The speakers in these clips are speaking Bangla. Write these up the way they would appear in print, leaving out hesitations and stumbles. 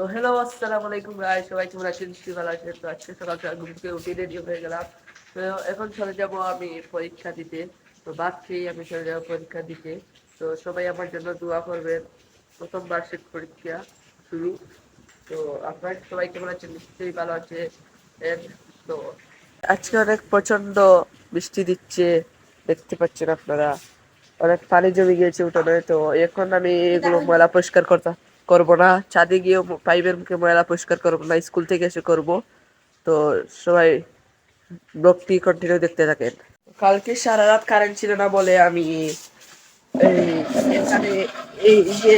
তো হ্যালো, আসসালামু আলাইকুম গাইস, সবাই কেমন আছেন? নিশ্চয়ই ভালো আছেন। তো আজকে সকাল সকাল ঘুম থেকে উঠে রেডি হয়ে গেলাম। তো এখন চলে যাব আমি পরীক্ষা দিতে। তো ভাত খেয়ে আমি চলে যাব পরীক্ষা দিতে। তো সবাই আমার জন্য দোয়া করবেন। প্রথম বার্ষিক পরীক্ষা শুরু। তো আপনারা সবাই কেমন আছেন? নিশ্চয়ই ভালো আছে। তো আজকে অনেক প্রচন্ড বৃষ্টি দিচ্ছে, দেখতে পাচ্ছেন আপনারা। অনেক পানি জমে গিয়েছে উঠোনে। তো এখন আমি এগুলো ময়লা পরিষ্কার করবো না, ছাদে গিয়ে পাইপের মুখে ময়লা পরিষ্কার করবো না, স্কুল থেকে এসে করব। তো সবাই ব্লগটি কন্টিনিউ দেখতে থাকেন। কালকে সারা রাত কারেন্ট ছিল না বলে আমি এই এখানে এই যে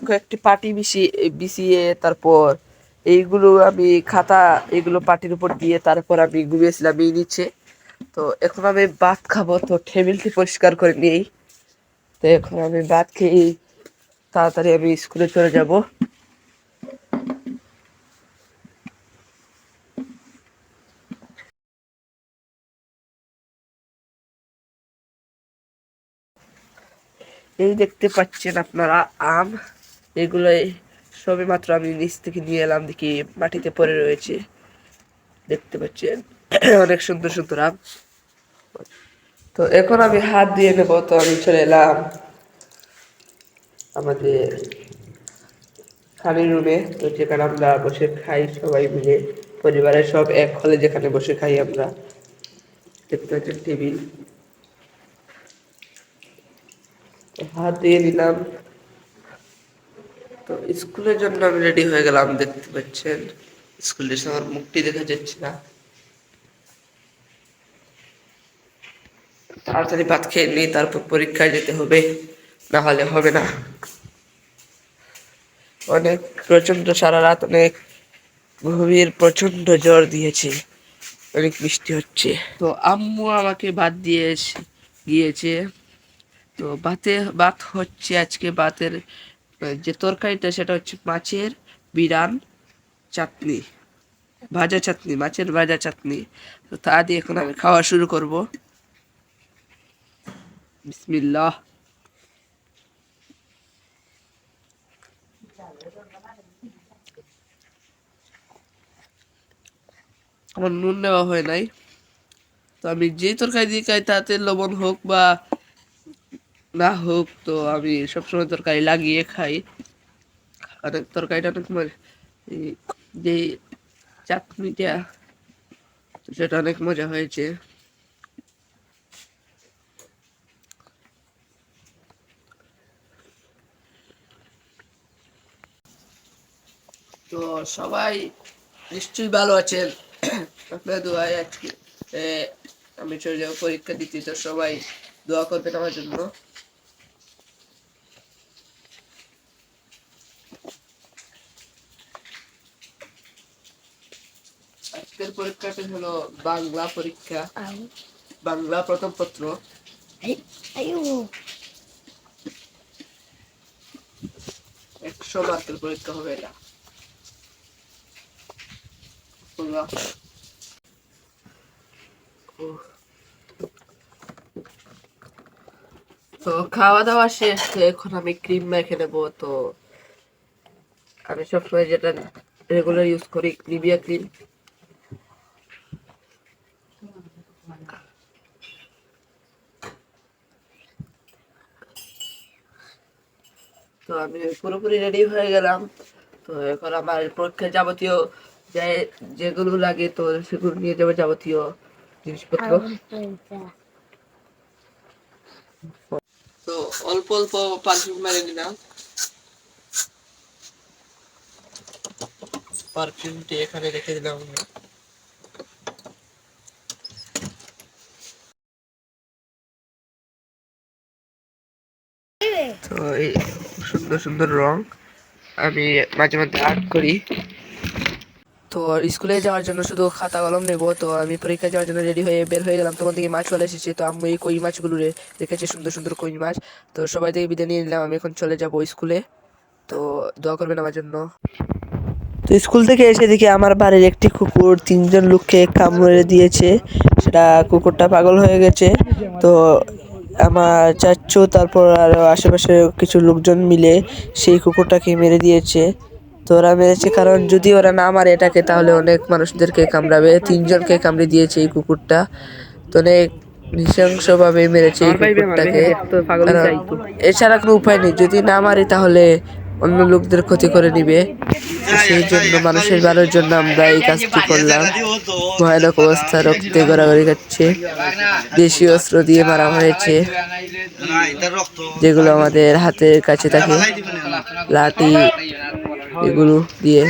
কয়েকটি পাটি বিছিয়ে তারপর এইগুলো আমি খাতা এগুলো পাটির উপর দিয়ে তারপর আমি ঘুমিয়েছিলাম এই নিচে। তো এখন আমি ভাত খাবো, তো টেবিলটি পরিষ্কার করে নিই। তো এখন আমি ভাত খেয়ে তাড়াতাড়ি আমি স্কুলে চলে যাব। এই দেখতে পাচ্ছেন আপনারা আম, এগুলো সবে মাত্র আমি নিচ থেকে নিয়ে এলাম, দেখি মাটিতে পড়ে রয়েছে, দেখতে পাচ্ছেন অনেক সুন্দর সুন্দর আম। তো এখন আমি হাত দিয়ে নেব। তো আমি চলে এলাম আমাদের খালি রুমে, তো যেখানে আমরা বসে খাই সবাই মিলে, পরিবারের সব এক হলে যেখানে বসে খাই আমরা, দেখতে পাচ্ছেন টেবিল। হাত দিয়ে নিলাম। তো স্কুলের জন্য আমি রেডি হয়ে গেলাম, দেখতে পাচ্ছেন স্কুল ড্রেসে আমার মুখটি দেখা যাচ্ছে না। তাড়াতাড়ি ভাত খেয়ে নিই, তারপর পরীক্ষায় যেতে হবে, না হলে হবে না। অনেক প্রচন্ড সারা রাত অনেক গভীর প্রচন্ড জ্বর দিয়েছে, অনেক বৃষ্টি হচ্ছে। তো আম্মু আমাকে ভাত দিয়ে গিয়েছে। তো ভাত হচ্ছে আজকে, ভাতের যে তরকারিটা সেটা হচ্ছে মাছের বিরান চাটনি, ভাজা চাটনি, মাছের ভাজা চাটনি। তো তা দিয়ে এখন আমি খাওয়া শুরু করব। বিসমিল্লাহ। আমার নুন নেওয়া হয় নাই। তো আমি যে তরকারি দিয়ে খাই তাতে লবণ হোক বা না হোক, তো আমি সবসময় তরকারি লাগিয়ে খাই। অনেক তরকারিটা অনেক যে চাটনিটা, তো সেটা অনেক মজা হয়েছে। তো সবাই নিশ্চয়ই ভালো আছেন। আপনার দোয়ায় আজকে আমি চলে যাবো পরীক্ষা দিতে। তো সবাই দোয়া করবেন আমার জন্য। আজকের পরীক্ষাটা হলো বাংলা পরীক্ষা, বাংলা প্রথম পত্র। 100 মার্কের পরীক্ষা হবে এটা। তো খাওয়া দাওয়া শেষ, তো এখন আমি ক্রিম মেখে নেবো। তো আমি সবসময় যেটা রেগুলার ইউজ করি, নিভিয়া ক্রিম। তো আমি পুরোপুরি রেডি হয়ে গেলাম। তো এখন আমার পরীক্ষার যাবতীয় যে যেগুলো লাগে, তো সেগুলো নিয়ে যাবো, যাবতীয় জিনিসপত্র। তো অল্প অল্প পারফিউম মেরে নিলাম। পারফিউমটি এখানে রেখে দিলাম। তো এই সুন্দর সুন্দর রং আমি মাঝে মাঝে আর্ট করি। তো স্কুলে যাওয়ার জন্য শুধু খাতা কলম নেবো। তো আমি পরীক্ষা যাওয়ার জন্য রেডি হয়ে বের হয়ে গেলাম, তখন থেকে মাছ চলে এসেছে। তো আমি এই কই মাছগুলো রেখেছি, সুন্দর সুন্দর কই মাছ। তো সবাই থেকে বিদায় নিয়ে নিলাম, আমি এখন চলে যাবো স্কুলে। তো দোয়া করবেন আমার জন্য। তো স্কুল থেকে এসে দেখি আমার বাড়ির একটি কুকুর 3জন লোককে কামড়ে দিয়েছে। সেটা কুকুরটা পাগল হয়ে গেছে। তো আমার চাচ্চু তারপর আরো আশেপাশে কিছু লোকজন মিলে সেই কুকুরটাকে মেরে দিয়েছে। তো ওরা মেরেছে কারণ যদি ওরা না মারে এটাকে তাহলে অনেক মানুষদেরকে কামড়াবে। 3 জনকে কামড়ে দিয়েছে এই কুকুরটা। তো অনেক নৃশংসভাবে মেরেছে এই কুকুরটাকে, কারণ এছাড়া কোনো উপায় নেই। যদি না মারি তাহলে অন্য লোকদের ক্ষতি করে নিবে। তো সেই জন্য মানুষের ভালোর জন্য আমরা এই কাজটি করলাম। ভয়ানক অবস্থা, রক্তে গড়াগড়ি খাচ্ছে। দেশীয় অস্ত্র দিয়ে মারা হয়েছে, যেগুলো আমাদের হাতের কাছে থাকে, লাঠি এগুলো দিয়ে।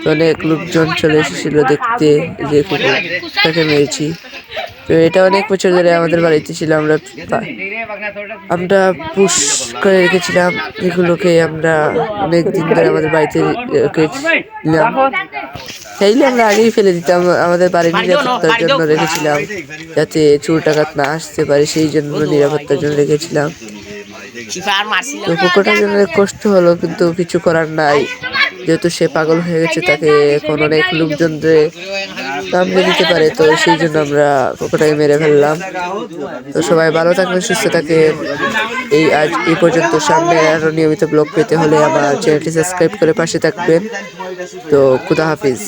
তো অনেক লোকজন চলে এসেছিল দেখতে যে কুকুরটাকে মেরেছি। তো এটা অনেক বছর ধরে আমাদের বাড়িতে ছিল। আমরা পুশ করে রেখেছিলাম এগুলোকে। আমরা অনেক দিন ধরে আমাদের বাড়িতে রেখেছিলাম। চাইলে আমরা আগেই ফেলে দিতাম, আমাদের বাড়ির নিরাপত্তার জন্য রেখেছিলাম, যাতে চোর ডাকাত না আসতে পারে, সেই জন্য নিরাপত্তার জন্য রেখেছিলাম। তো কুকুরটার জন্য কষ্ট হলো, কিন্তু কিছু করার নাই, যেহেতু সে পাগল হয়ে গেছে। তাকে এখন অনেক লোকজন কামড়ে দিতে পারে, তো সেই জন্য আমরা কুকুরটাকে মেরে ফেললাম। তো সবাই ভালো থাকবেন, সুস্থ থাকেন। আজ এই পর্যন্ত। সামনে আরো নিয়মিত ব্লগ পেতে হলে আমার চ্যানেলটি সাবস্ক্রাইব করে পাশে থাকবেন। তো খুদা হাফিজ।